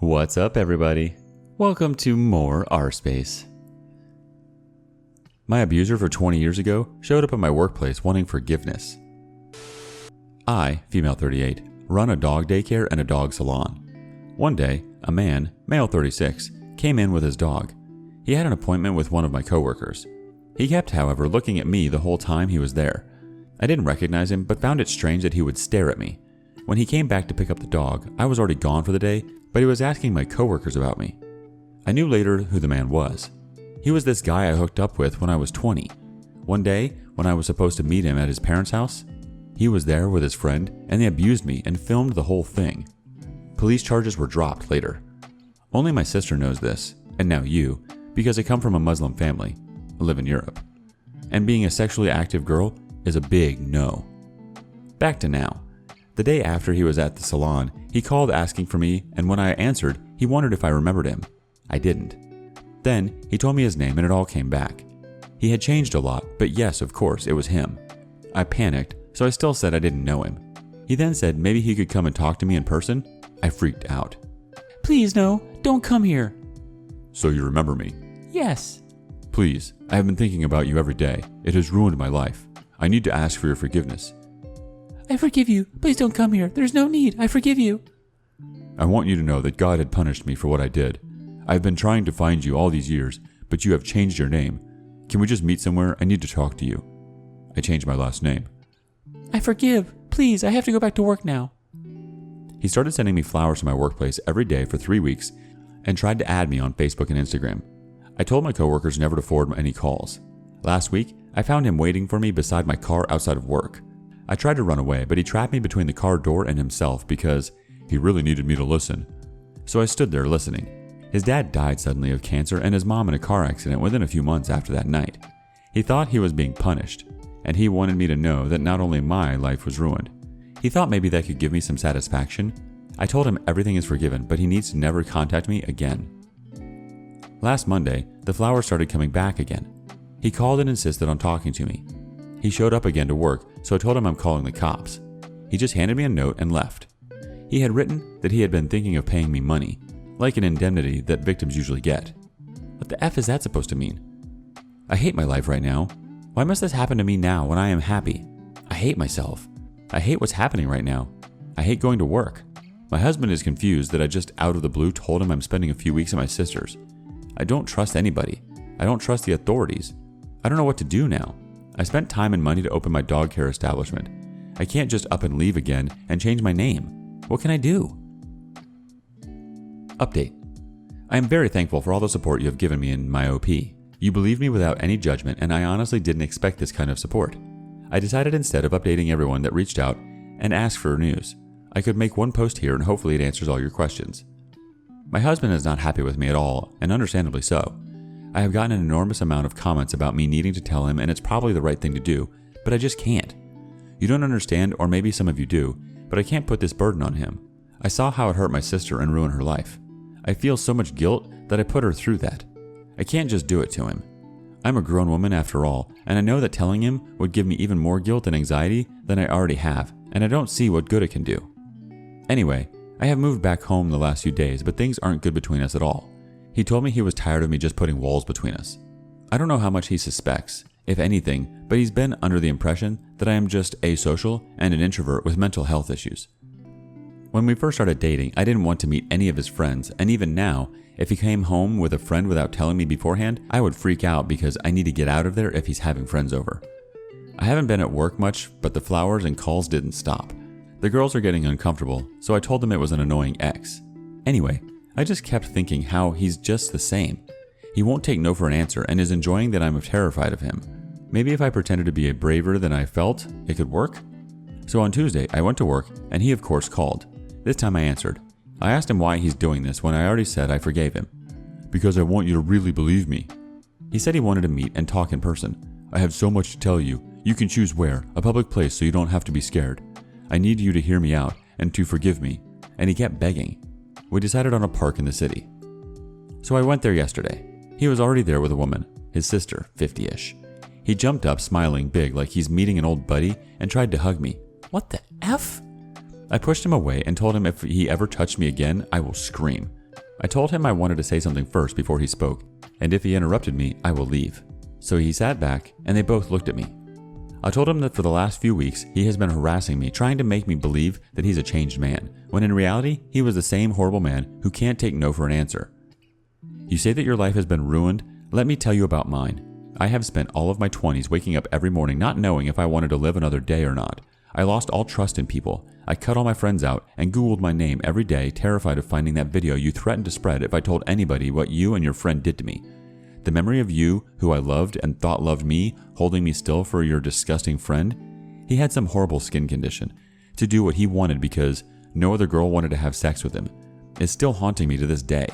What's up, everybody? Welcome to more rSpace. My abuser for 20 years ago showed up at my workplace wanting forgiveness. I, female 38, run a dog daycare and a dog salon. One day, a man, male 36, came in with his dog. He had an appointment with one of my coworkers. He kept, however, looking at me the whole time he was there. I didn't recognize him, but found it strange that he would stare at me. When he came back to pick up the dog, I was already gone for the day, but he was asking my coworkers about me. I knew later who the man was. He was this guy I hooked up with when I was 20. One day, when I was supposed to meet him at his parents' house, he was there with his friend and they abused me and filmed the whole thing. Police charges were dropped later. Only my sister knows this, and now you, because I come from a Muslim family, live in Europe. And being a sexually active girl is a big no. Back to now. The day after he was at the salon, he called asking for me, and when I answered, he wondered if I remembered him. I didn't. Then, he told me his name and it all came back. He had changed a lot, but yes, of course, it was him. I panicked, so I still said I didn't know him. He then said maybe he could come and talk to me in person. I freaked out. Please no, don't come here. So you remember me? Yes. Please, I have been thinking about you every day. It has ruined my life. I need to ask for your forgiveness. I forgive you. Please don't come here. There's no need. I forgive you. I want you to know that God had punished me for what I did. I've been trying to find you all these years, but you have changed your name. Can we just meet somewhere? I need to talk to you. I changed my last name. I forgive. Please, I have to go back to work now. He started sending me flowers to my workplace every day for 3 weeks and tried to add me on Facebook and Instagram. I told my coworkers never to forward any calls. Last week, I found him waiting for me beside my car outside of work. I tried to run away, but he trapped me between the car door and himself because he really needed me to listen. So I stood there listening. His dad died suddenly of cancer and his mom in a car accident within a few months after that night. He thought he was being punished, and he wanted me to know that not only my life was ruined. He thought maybe that could give me some satisfaction. I told him everything is forgiven, but he needs to never contact me again. Last Monday, the flowers started coming back again. He called and insisted on talking to me. He showed up again to work, so I told him I'm calling the cops. He just handed me a note and left. He had written that he had been thinking of paying me money, like an indemnity that victims usually get. What the F is that supposed to mean? I hate my life right now. Why must this happen to me now when I am happy? I hate myself. I hate what's happening right now. I hate going to work. My husband is confused that I just out of the blue told him I'm spending a few weeks at my sister's. I don't trust anybody. I don't trust the authorities. I don't know what to do now. I spent time and money to open my dog care establishment. I can't just up and leave again and change my name. What can I do? Update. I am very thankful for all the support you have given me in my OP. You believed me without any judgment, and I honestly didn't expect this kind of support. I decided instead of updating everyone that reached out and asked for news, I could make one post here and hopefully it answers all your questions. My husband is not happy with me at all, and understandably so. I have gotten an enormous amount of comments about me needing to tell him, and it's probably the right thing to do, but I just can't. You don't understand, or maybe some of you do, but I can't put this burden on him. I saw how it hurt my sister and ruined her life. I feel so much guilt that I put her through that. I can't just do it to him. I'm a grown woman after all, and I know that telling him would give me even more guilt and anxiety than I already have, and I don't see what good it can do. Anyway, I have moved back home the last few days, but things aren't good between us at all. He told me he was tired of me just putting walls between us. I don't know how much he suspects, if anything, but he's been under the impression that I am just asocial and an introvert with mental health issues. When we first started dating, I didn't want to meet any of his friends, and even now, if he came home with a friend without telling me beforehand, I would freak out because I need to get out of there if he's having friends over. I haven't been at work much, but the flowers and calls didn't stop. The girls are getting uncomfortable, so I told them it was an annoying ex. Anyway, I just kept thinking how he's just the same. He won't take no for an answer and is enjoying that I'm terrified of him. Maybe if I pretended to be braver than I felt, it could work? So on Tuesday, I went to work and he of course called. This time I answered. I asked him why he's doing this when I already said I forgave him. Because I want you to really believe me. He said he wanted to meet and talk in person. I have so much to tell you. You can choose where, a public place so you don't have to be scared. I need you to hear me out and to forgive me. And he kept begging. We decided on a park in the city. So I went there yesterday. He was already there with a woman, his sister, 50-ish. He jumped up smiling big like he's meeting an old buddy and tried to hug me. What the F? I pushed him away and told him if he ever touched me again, I will scream. I told him I wanted to say something first before he spoke, and if he interrupted me, I will leave. So he sat back, and they both looked at me. I told him that for the last few weeks, he has been harassing me, trying to make me believe that he's a changed man, when in reality, he was the same horrible man who can't take no for an answer. You say that your life has been ruined. Let me tell you about mine. I have spent all of my 20s waking up every morning not knowing if I wanted to live another day or not. I lost all trust in people. I cut all my friends out and Googled my name every day, terrified of finding that video you threatened to spread if I told anybody what you and your friend did to me. The memory of you, who I loved and thought loved me, holding me still for your disgusting friend. He had some horrible skin condition to do what he wanted because no other girl wanted to have sex with him. It's still haunting me to this day.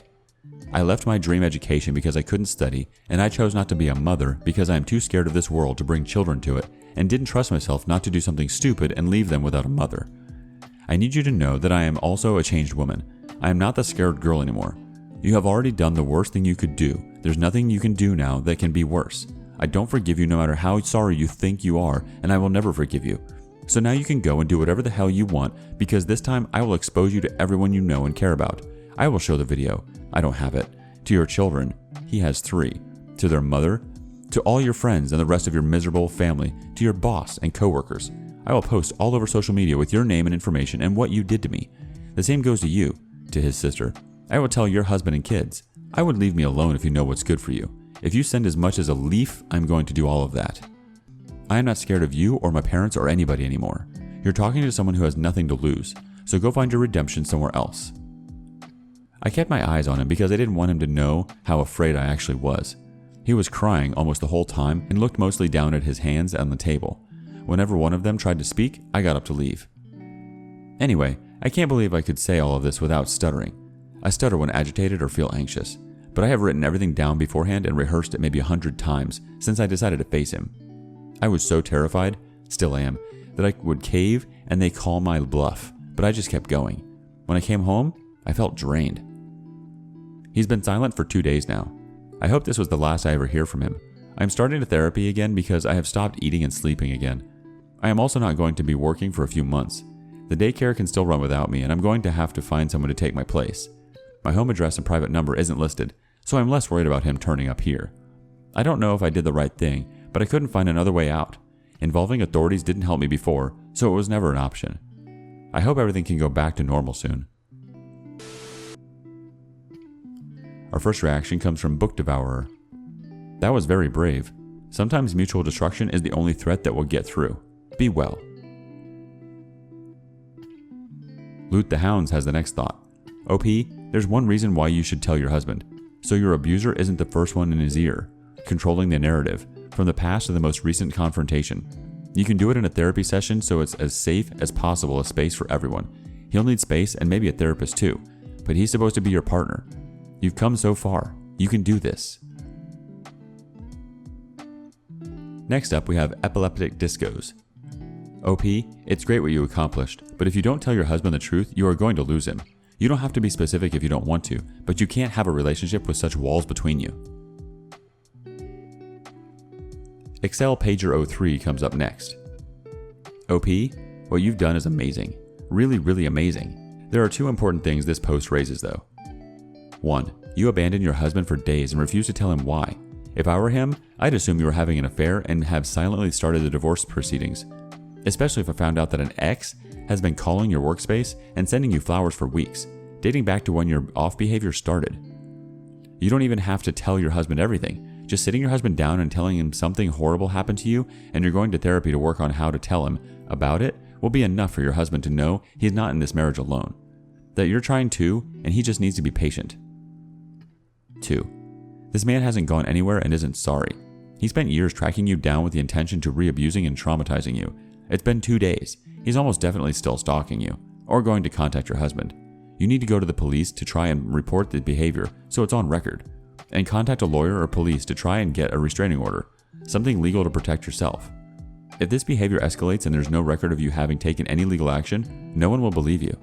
I left my dream education because I couldn't study, and I chose not to be a mother because I am too scared of this world to bring children to it, and didn't trust myself not to do something stupid and leave them without a mother. I need you to know that I am also a changed woman. I am not the scared girl anymore. You have already done the worst thing you could do. There's nothing you can do now that can be worse. I don't forgive you no matter how sorry you think you are, and I will never forgive you. So now you can go and do whatever the hell you want, because this time I will expose you to everyone you know and care about. I will show the video. I don't have it. To your children. He has 3. To their mother. To all your friends and the rest of your miserable family. To your boss and coworkers. I will post all over social media with your name and information and what you did to me. The same goes to you. To his sister. I will tell your husband and kids. I would leave me alone if you know what's good for you. If you send as much as a leaf, I'm going to do all of that. I am not scared of you or my parents or anybody anymore. You're talking to someone who has nothing to lose. So go find your redemption somewhere else. I kept my eyes on him because I didn't want him to know how afraid I actually was. He was crying almost the whole time and looked mostly down at his hands on the table. Whenever one of them tried to speak, I got up to leave. Anyway, I can't believe I could say all of this without stuttering. I stutter when agitated or feel anxious, but I have written everything down beforehand and rehearsed it maybe 100 times since I decided to face him. I was so terrified, still am, that I would cave and they call my bluff, but I just kept going. When I came home, I felt drained. He's been silent for 2 days now. I hope this was the last I ever hear from him. I am starting to therapy again because I have stopped eating and sleeping again. I am also not going to be working for a few months. The daycare can still run without me, and I'm going to have to find someone to take my place. My home address and private number isn't listed, so I'm less worried about him turning up here. I don't know if I did the right thing, but I couldn't find another way out. Involving authorities didn't help me before, so it was never an option. I hope everything can go back to normal soon. Our first reaction comes from Book Devourer. That was very brave. Sometimes mutual destruction is the only threat that will get through. Be well. Loot the Hounds has the next thought. OP, there's one reason why you should tell your husband. So your abuser isn't the first one in his ear, controlling the narrative, from the past to the most recent confrontation. You can do it in a therapy session so it's as safe as possible a space for everyone. He'll need space and maybe a therapist too, but he's supposed to be your partner. You've come so far. You can do this. Next up, we have Epileptic Discos. OP, it's great what you accomplished, but if you don't tell your husband the truth, you are going to lose him. You don't have to be specific if you don't want to, but you can't have a relationship with such walls between you. Excel Pager 03 comes up next. OP, what you've done is amazing. Really, really amazing. There are 2 important things this post raises though. 1. You abandoned your husband for days and refused to tell him why. If I were him, I'd assume you were having an affair and have silently started the divorce proceedings. Especially if I found out that an ex has been calling your workspace and sending you flowers for weeks, dating back to when your off behavior started. You don't even have to tell your husband everything. Just sitting your husband down and telling him something horrible happened to you and you're going to therapy to work on how to tell him about it will be enough for your husband to know he's not in this marriage alone. That you're trying too, and he just needs to be patient. 2. This man hasn't gone anywhere and isn't sorry. He spent years tracking you down with the intention to re-abusing and traumatizing you. It's been 2 days. He's almost definitely still stalking you, or going to contact your husband. You need to go to the police to try and report the behavior so it's on record, and contact a lawyer or police to try and get a restraining order, something legal to protect yourself. If this behavior escalates and there's no record of you having taken any legal action, no one will believe you.